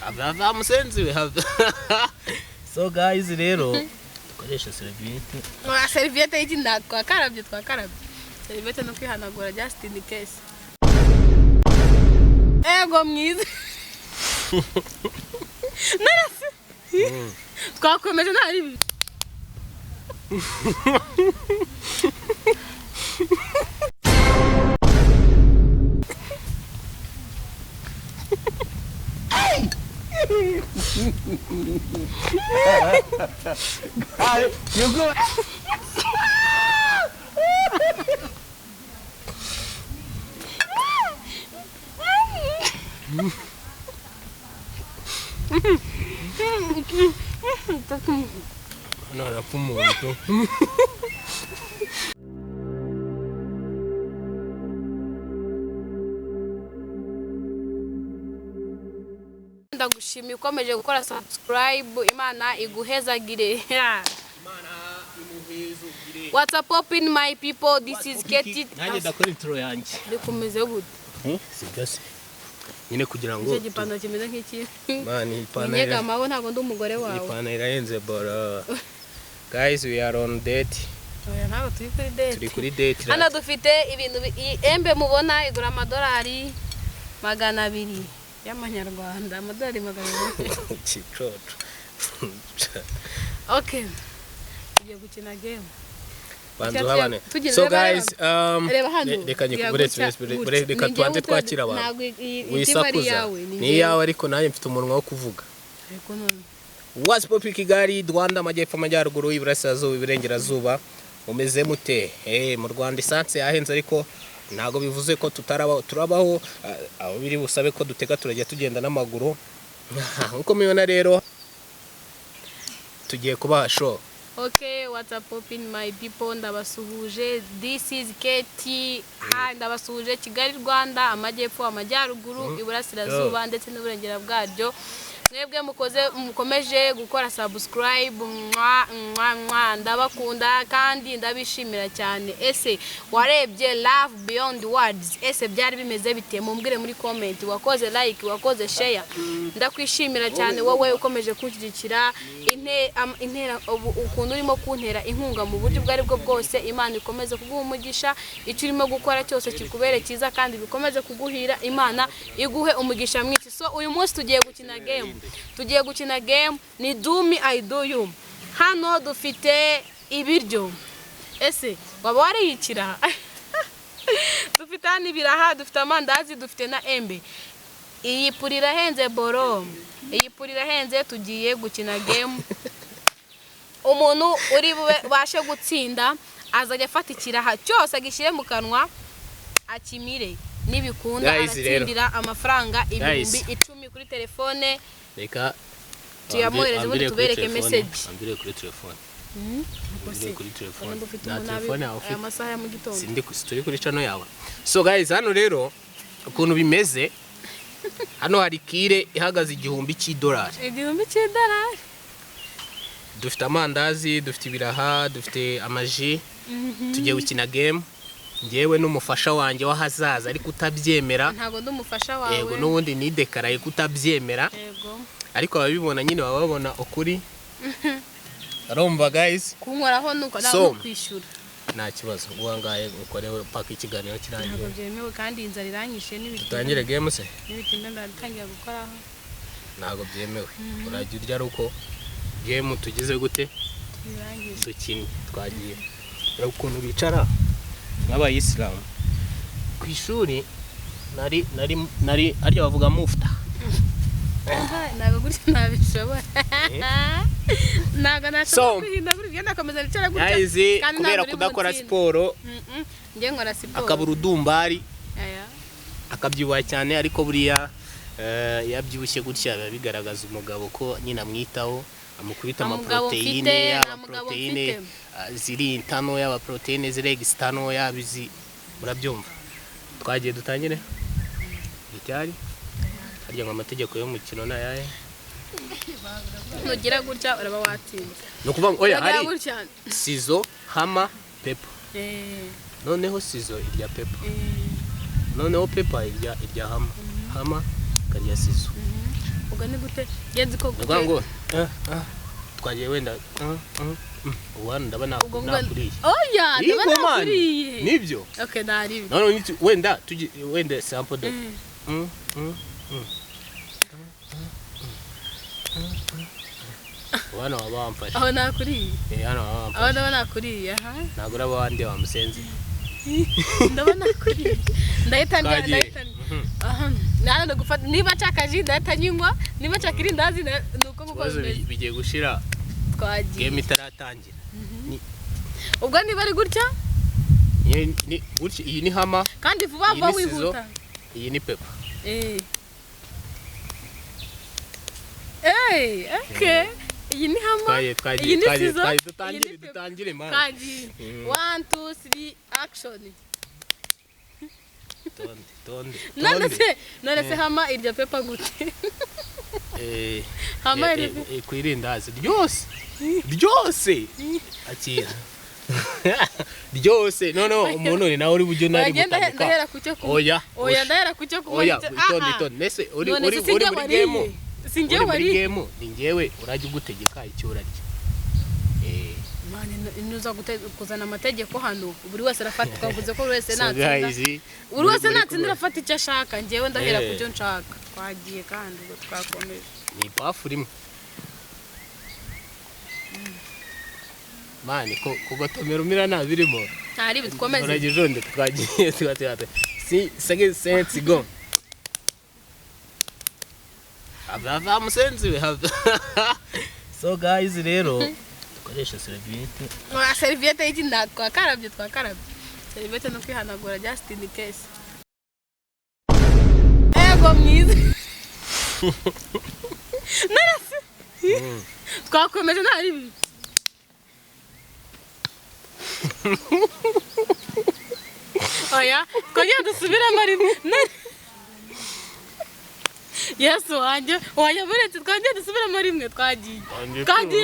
ava musenzi we so guys rero dukoresha serviette serviette y'iki twakarabye serviette no kwihanagura just in case ego mwiza narase twakomeje ntari you go no, muito. Ndagushimiye ukomeje gukora subscribe Imana iguhezagire What's up popping my people, this is Keti Nanjye ndakora intro yanjye bikomeze gute sigase nyine kugira ngo icyo gipano kimeze nk'iki mani ipana nyega mawe ntago ndi umugore wawe ipana irayenze bora guys we are on date ntago turi kuri date hano dufite ibintu embe mubona igura amadolari 200 y'amanyarwanda amadolari 200 cicoco okay tugiye gukina game bantu habane so guys reka tuanze twakira abantu wisakuza ni yawe ariko naye mfite umunwa wo kuvuga ariko none What's popping Kigali Rwanda amajyepfo amajyaruguru iburasirazuba iburengerazuba umeze mute mu Rwanda isanse yahenze ariko ntago bivuze ko turabaho aho biri busabe ko duteka turajya tugenda n'amaguru uko mubibona rero tugiye kubaha show. Okay, what's up popping my people, ndabasuhuje. This is Keti. Ndabasuhuje Kigali Rwanda amajyepfo amajyaruguru iburasirazuba ndetse n'uburengera bwaryo. Mwebwe mukomeje gukora subscribe ndabakunda kandi ndabishimira cyane. Ese warebye Love Beyond Words? Ese byari bimeze bite? Mumbwire muri comment. Wakoze like, wakoze share. Ndakwishimira cyane wowe ukomeje kunshyigikira intera ukuntu urimo kuntera inkunga mu buryo bwari bwo bwose. Imana ikomeze kuguha umugisha, icyo urimo gukora cyose kikubere cyiza kandi bikomeze kuguhira. Imana iguhe umugisha mwinshi. So uyu munsi tugiye gukina game ni do me I do you. Hano dufite ibiryo. Ese waba wariyikira? Dufite hano ibiraha, dufite amandazi, dufite na embe. Iyi purira henze boro. Iyi purira henze tugiye gukina game. Umuntu uri bashe gutsinda azajya afata ikiraha cyose agishyire mu kanwa akimire. Nibikunda aratsindira amafaranga 10,000 kuri telefone. Reka tuyamuhereze muri tubereke message. Ambire kuri telefone. Kuri telefone. Na telefone yawe ufite amasaha ya mu gitondo. Sindi turi kuri channel yawe. So guys, hano rero ukuntu bimeze hano hari kire ihagaze $1,000. $1,000. Dufite amandazi, dufite ibiraha, dufite amaji. Tugiye gukina game. Ngewe n'umufasha wanjye wahazaza ariko utabyemera. Ntago ndumufasha wawe. Yego n'ubundi ni dekaraye kutabyemera. Yego. Ariko ababibona nyine babona ukuri. Arumva guys. Kunkoraho nuko nawe kwishura. Nta kibazo. Uwangaye ukorewe paka ikiganiro kirangiye. Ntago byemewe kandi inzara iranyishe n'ibiti. Tutangire game se? N'ibiti ndatangira gukoraho. Ntago byemewe. Urajya urya ruko game tugize gute? Irangije. Dukine twagiye. Rero ukuntu bicara nk'abayisilamu ku ishuri nari arya bavuga mufta nago gutya nabishobora nago nashobora kwihinda kuri byo nakomeza bicara gutya kandi kubera kudakora siporo ngiye nkora siporo akabura udumbari akabyibuha cyane ariko buriya yabyibushye gutya biba bigaragaza umugabo ko nyina amwitaho amukubita amaproteine ziri intano y'aba proteine ziri extano yabizi murabyumva. Twagiye dutangire icyari harya ngo amategeko yo mukino nayaye nugira gutya uraba watsinze. No kuvuga oya hari sizo hama pepo noneho sizo irya pepo noneho pepa irya hama karya sizo uvuga ni gute genzi ko Ndavuga ngo twagiye wenda uwana ndabona nakuriye. Oya ndabona nakuriye. Nibyo. Okay nari. None wenda wenda sample de. Wana wabamfasha. Aho nakuriye. Hano wabamfasha. Aho ndabona nakuriye aha. Nagura abandi wa musenzi. Ndabona nakuriye. Ndahita aha. Nana gufata niba chakaji ndahita nywa, niba chakiri ndazi nuko gukoza bigiye gushira. Twagiye. Game itaratangira. Ubwo niba ari gutya? Ni gutya iyi ni hama. Kandi vuba vuba wihuta. Iyi ni pepa. Okay. Iyi ni hama. Iyi ni sizo. Dutangire man. Kaji. 1 2 3 action. Tonde. None se hama iryo pepa gute? Hama iri kwirindazi ryose. Akira. Ryose no umuntu ni nawe uri bujyo nari gutandika. Ndahera kucyo ku. Oya ndahera kucyo ku. Oya tonde nese uri muri game. Singewe wari game ni ngewe urajya ugutegeka icyura rye. Mane inuza kuzana amategeko hano buri wese arafata twavuze ko buri wese natsinda. Buri wese natsindira afata icyo ashaka ngewe ndahera kucyo nshaka. Twagiye kandi ngo twakomeje. Ni pafu rimwe. Mane kugotomera umira nabirimo. Ntari bitkomeze. Uragijonde twagiye twatete. Si sense go. Ava musenzi we have. So guys rero dukoresha serviette. Serviette y'iki twakarabye. Serviette no kwihanagura just in case. Ego mwiza. Narase. Twakomeje ntari bibi. Oya, twagiye dusubiramo rimwe. Yesu wanje buretse twagiye dusubiramo rimwe twagiye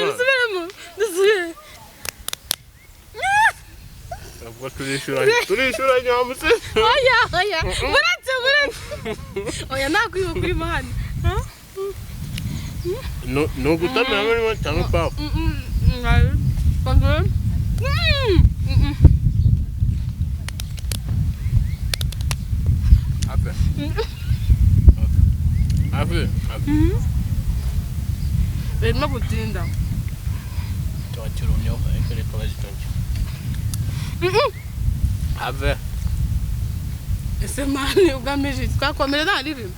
dusubiramo dusubire. Ubwo turishura nyamutse. Oya buretse. Oya nakwiba kuri mahani. No gutamira muri cyangwa papa. Ave. Birimo gutinda. Twachurumyo ekere kabazitonje. Ave. Ese mani ugamije twakomera ntari rimwe.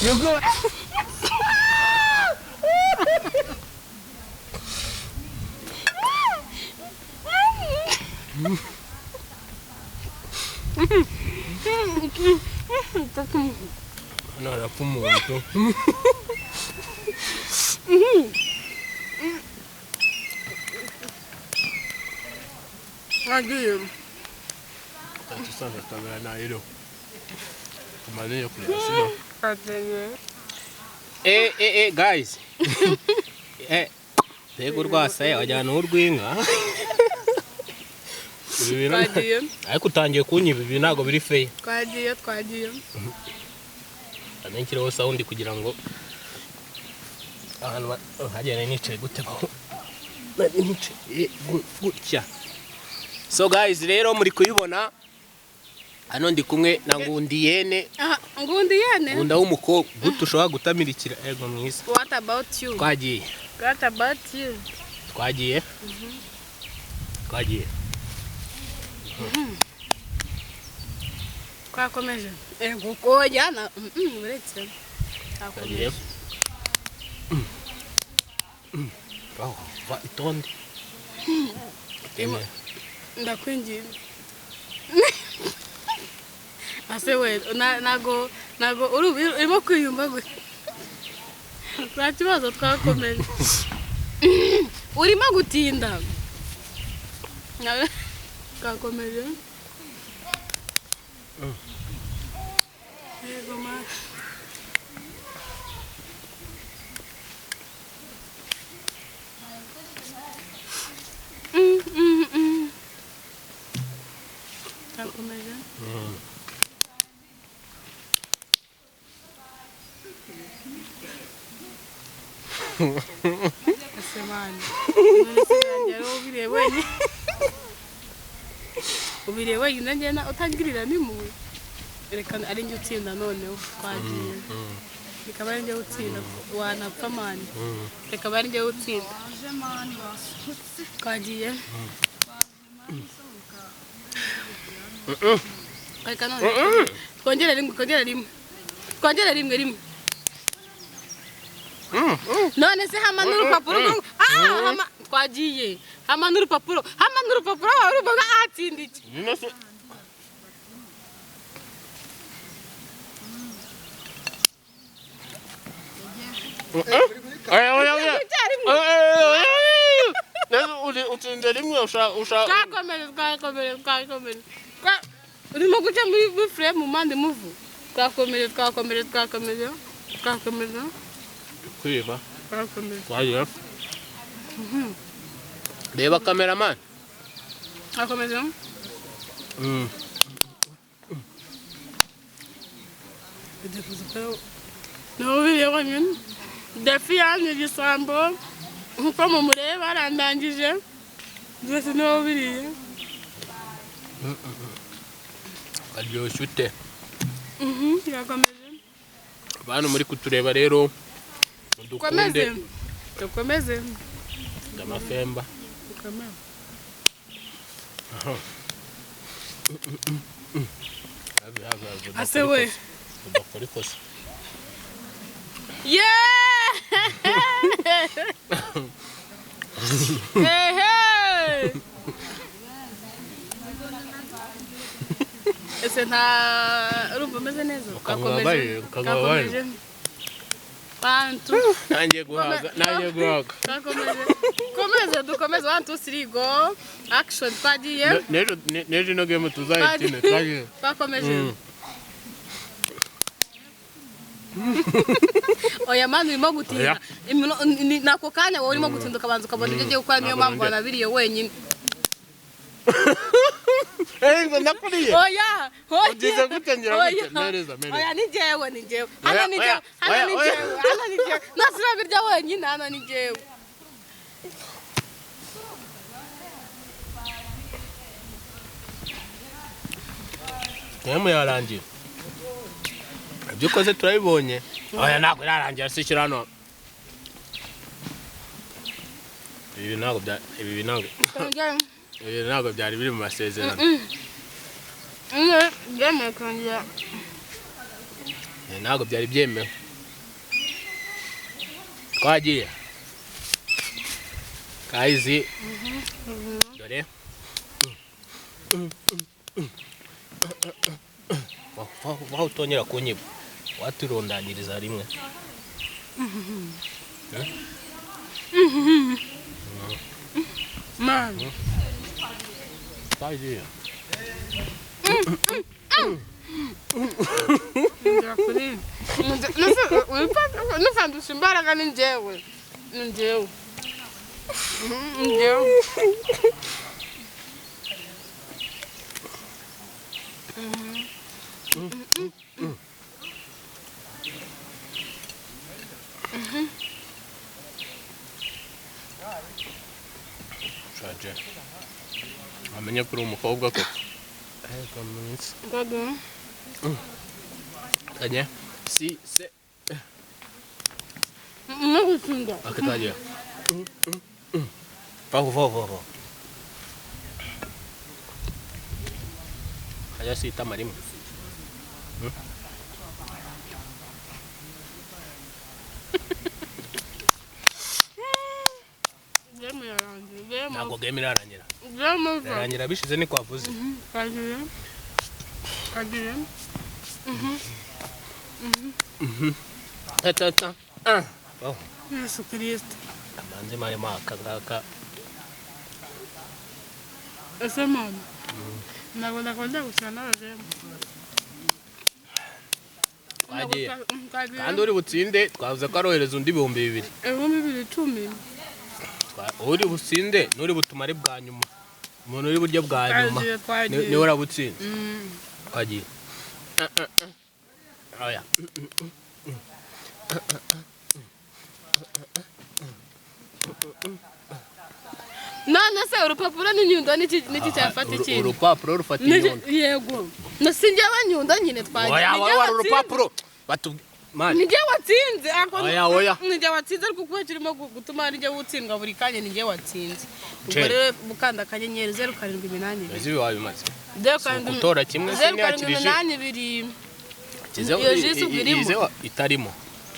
You go. No, la fumo esto. Adieu. Tu sabes esta vena hilo. Como niño cuidado. Guys. Tego rwasa wajyana urwinga. Twagiye. Ariko utangiye kunyiba ibi ntago biri fair. Twagiye. Anenkiraho sound kugira ngo ahantu hagere nicaye gutebaho. Nari nicaye gutya. So guys rero muri kuyibona hano ndi kumwe na Ngundiyene. Ngundiyene? Ngunda w'umukobwa gutushobora gutamirikira ego mwiza. What about you? Twagiye. What about you? Twagiye. Twakomeje. Ego kojana. Uretse. Twagiye. Va itonde. Ndakwingiye. Ase we nago urimo kwiyumva gwe. Twakibazo twakomeje. Urimo gutinda. Twakomeje. Ego ma. ese mani none se yangera ubire wenyine ngena utangirira n'impuhwe reka ari njye utsinda noneho twagiye reka bari njye utsinda wanapfa mani reka bari njye utsinda twagiye reka none twongere rimwe none se hama n'urupapuro twagiye hama n'urupapuro waruvuga atsinda iki utsinda rimwe ushaka twakomeje urimo guca muri frame mu mpande muvu twakomeje kwiba twagiye reba cameraman twakomeje n'ubiriye wenyine defi yanjye igisambo nkuko mumureba arandangije byose niwe ubiriye aryoshye ute yakomeje abantu muri kutureba rero dukunde dukomeze amafemba ase we udakora ikosa ese nta urumva umeze neza ukakomeje nangiye guhaga dukomeze 1 2 3 go action twagiye nejo no game tuzayitine twagiye twakomeje oya mani urimo gutinda nako kanya wowe urimo gutinda ukabanza ukabona ibyo ugiye gukora niyo mpamvu wanabiriye wenyine ndakuriye oya ugize gutangira gutenereza oya ni jewe hano ni jewe nasira birya wenyine hano ni jewe Game yarangiye ibyo ukoze turabibonye oya ntabwo irarangira sishyira hano ibi ntabwo byari biri mu masezerano ntabwo byari byemewe twagiye kayizi dore waho utongera kunyiba waturundanyiriza rimwe mani twagiye nufandusha imbaraga ni njyewe shaje amenye kuri umukobwa ko kanye si se akataje vaho aja sita marimo ntabwo game irarangira irarangira bishize ni kwavuze kagiye tata Yesu Kristo amanze mari maka ngaka ese mama ntabwo ndakunda gukina n'abagemu twagiye kandi uri butsinde twavuze ko arohereza undi 2,000 10,000 uri butsinde n'uri butumare bwa nyuma umuntu uri buryo bwa nyuma niwe urabutsinda twagiye oya none se urupapuro n'inyundo n'iki cyafata ikindi urupapuro rufata inyundo yego nasinjye abanyundo nyine twagiye oya urupapuro nijye watsinze oya nijye watsinze ariko kuba kirimo gutuma ari jye utsindwa buri kanya nijye watsinze ubwo rero mukanda akanyenyeri 078 ezi wabimaze 078 gutora kimwe siniyakirije iyo jisi ubirimo ize itarimo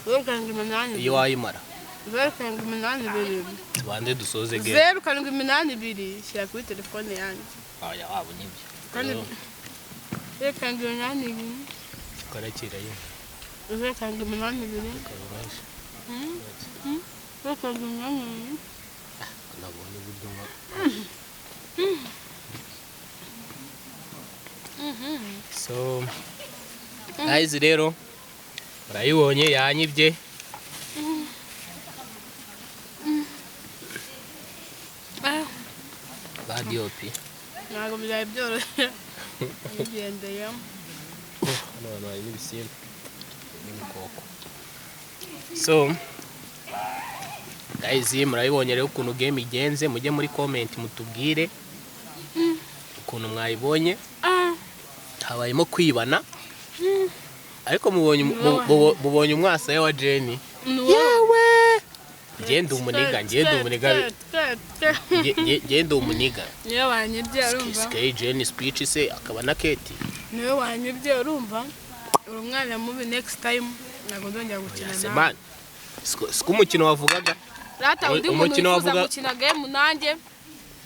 078 iyo wayimara 078 tubande dusoze game 078 shyira kuri telefone yanjye oya wabo nibyo kandi 078 karakira yo 078 nabonye uburyo so guys rero urayibonye yanyibye badiopi ntabwo byari byoroshye bigendeye hano hari n'ibisimba n'ibikoko so guys murayibonye rero ukuntu game igenze mujye muri comment mutubwire ukuntu mwayibonye habayemo kwibana ariko mubonye umwasa wa Jenny yewe ngende umuniga niyo wanyibye urumva Sky Jenny speech se akaba na Kate niyo wanyibye urumva uri umwana mubi next time ntabwo ndongera gukina nawe siko umukino wavugaga rata undi muntu wifuza gukina game nanjye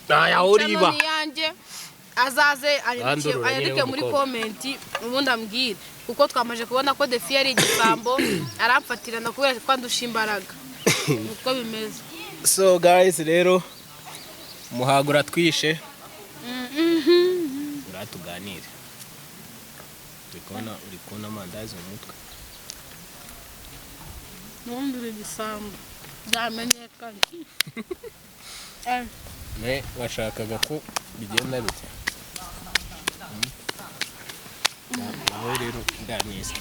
aya uriba yanjye azaze ayandike muri comment ubundi ambwire kuko twamaje kubona ko Defi ari igisambo aramfatirana kubera ko ndusha imbaraga uko bimeze so guys rero muhagura twishe uratuganire uri kubona amandazi mu mutwe numbire igisambo byamenyekanye ne washakaga ko bigenda bite nawe rero ndanise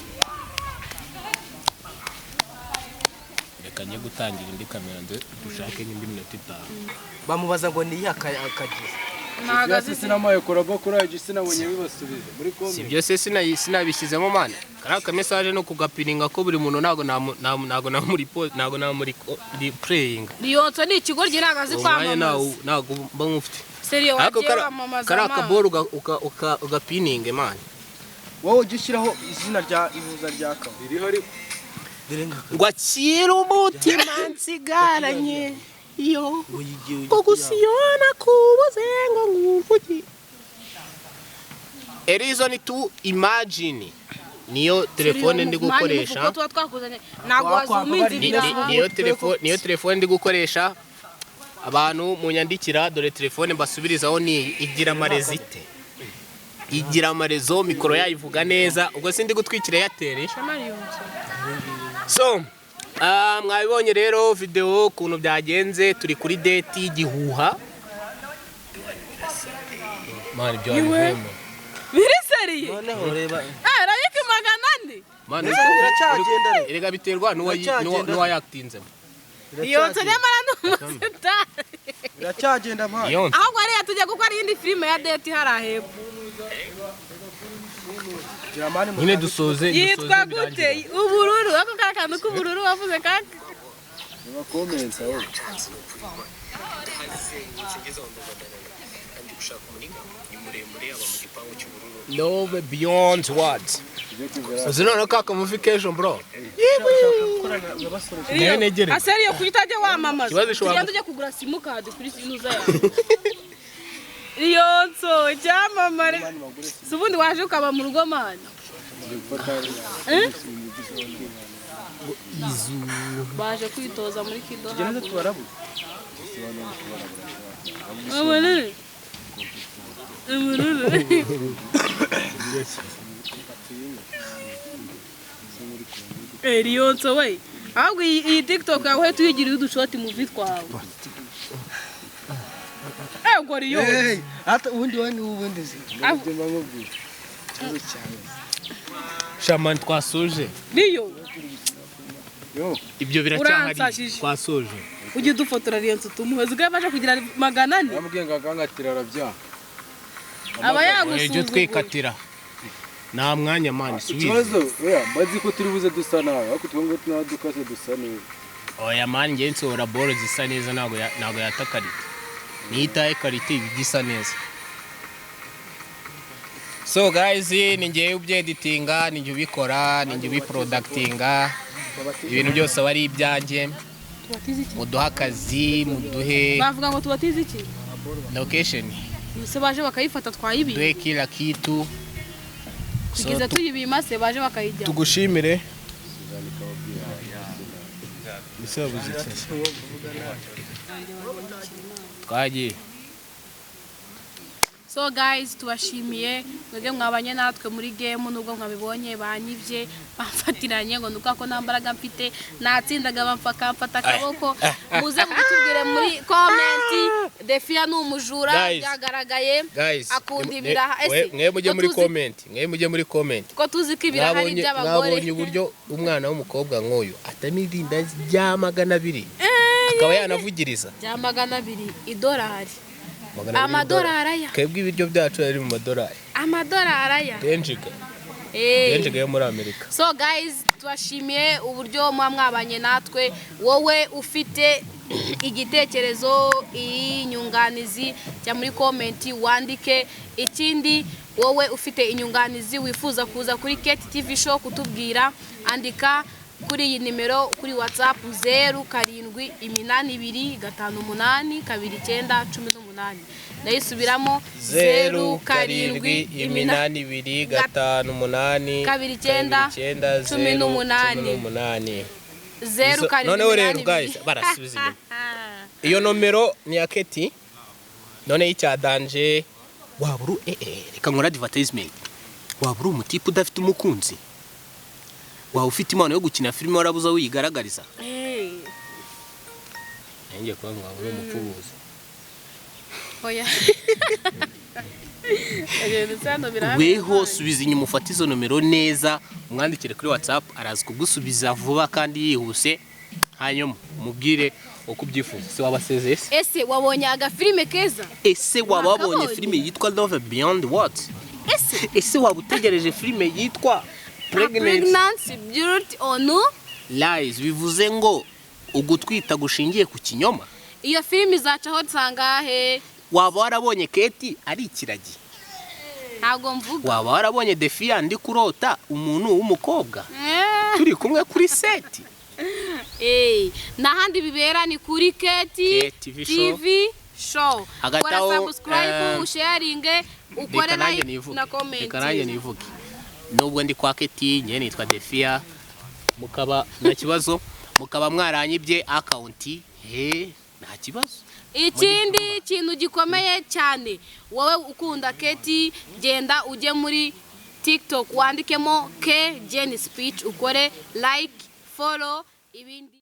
reka njye gutangira indi kamera dushake n'indi minota 5 bamubaza ngo ni akagize nagaze sinamaye korago kuri ayo sinabonye bibasubize muri comment si byo se sinabishyizemo man karaka message no kugapiringa ko buri muntu nago na muri playing riyotso ni ikigo giragaze kwamamaza nago mba mufite serio wagiye wamamaza karaka boro ugapininge man wowe ugishiraho izina rya ihuza rya kabiri hari ngo akira umutima nsigaranye yo kugusiyona kubuze ngo nguvugi a reason to imagine niyo telefone ndi gukoresha niyo telefone ndi gukoresha abantu munyandikira dore telefone mbasubirizaho ni igira amarezite igira amarezo mikoro yayivuga neza ubwo sindi gutwikira Airtel so mwabibonye rero video ukuntu byagenze turi kuri date y'igihuha mani byo arimo biri seriye noneho reba rayike magana ande mani iracyagenda erega biterwa n'uwayatinze yonse nyamara n'umusitari iracyagenda mani ahubwo ariya tujya gukora iyindi filime ya date harahepfo nyine dusoze yitwa gute ubururu ako kakantu k'ubururu wavuze kaka comments aho love beyond words uzino kaka mufication bro negere aseriyo kuyitajya wamamaza tugenda ujye kugura simukadi kuri sinuza yawe Riyonso cyamamare subundi waje ukaba mu rugo mani baje kwitoza muri kido tugenda twarabu abone Riyonso we ahubwo iyi TikTok yawe tuyigirira udushoti mu vitwawe ngo riyo hata ubundi wani ubundi se ndimba nkubwira shaman twasoje riyo ibyo biracyahari twasoje ujye udufotora iyo nzu tumuheze ubwo baje kugira 400 yamubwiye ngo akangatira arabya aba ejo yagusuzugura twikatira nta mwanya mani subiza ikibazo bazi ko turi buze dusa nawe ariko twongo tunadukase dusa neza oya mani ngiye nsohora bolo zisa neza ntago yata karite nitaye karite ibigisa neza. So guys, ni ngiye ubyeditinga, ni ngiye ubikora, ni ngiye ubiproductinga, ibintu byose aba ari ibyanjye. Muduha akazi, muduhe bavuga ngo tubatize iki location, se baje bakayifata twayibi duhe kila kitu. kugeza tuyibima se baje bakayijya Tugushimire. Twagiye. So guys, tubashimiye mwebwe mwabanye natwe muri game nubwo mwabibonye banyivye bamfatiranye ngo nuko ako nambaraga mfite natsindaga bamfaka mfata akaboko muze mutubwire muri comment Defia n'umujura byagaragaye akunda ibiraha ese mwe mujye muri comment ko tuzi ko ibiraha ari by'abagore mwabonye uburyo umwana w'umukobwa nk'uyu atamirinda rya 200 akaba yanavugiriza rya 200 $1 amadolari ya kebwe ibiryo byacu ari mu madolari ya denjiga yo muri Amerika. So guys, twashimiye uburyo mwabanye natwe. Wowe ufite igitekerezo inyunganizi cya muri comment wandike. Ikindi wowe ufite inyunganizi wifuza kuza kuri Kate TV show kutubwira, andika kuri iyi nimero kuri WhatsApp 0722582918 ndayisubiramo 0722582918 noneho rero guys barasubiza inyuma iyo nomero ni ya Keti none icyadanje waburu reka nkora advertisement waburu umutipe udafite umukunzi wawe ufite impano yo gukina filime warabuza wigaragariza ngiye kuba waburu umupfubuzi oya weho subiza inyuma ufata izo nomero neza umwandikire kuri WhatsApp arazi kugusubiza vuba kandi yihuse hanyuma umubwire uko ubyifuza. Se wabasezeye ese wabonye agafilime keza ese wababonye filime yitwa Love Beyond What ese wabutegereje filime yitwa Pregnancy Beauty or No Lies bivuze ngo ugutwita gushingiye ku kinyoma. Iyo filime izacaho tsangahe waba warabonye Keti ari ikiragi ntago mvuga waba warabonye Defia ndi kurota umuntu w'umukobwa turi kumwe kuri seti nahandi bibera ni kuri Kate TV show kora subscribe sharing ukore like na comment ikaranye nivuge nubwo ndi kwa Keti nyene nitwa Defia mukaba na kibazo mukaba mwaranyibye account nta kibazo. Ikindi kintu gikomeye cyane wowe ukunda Keti genda uje muri TikTok wandikemo K Jenny Speech ukore like follow ibindi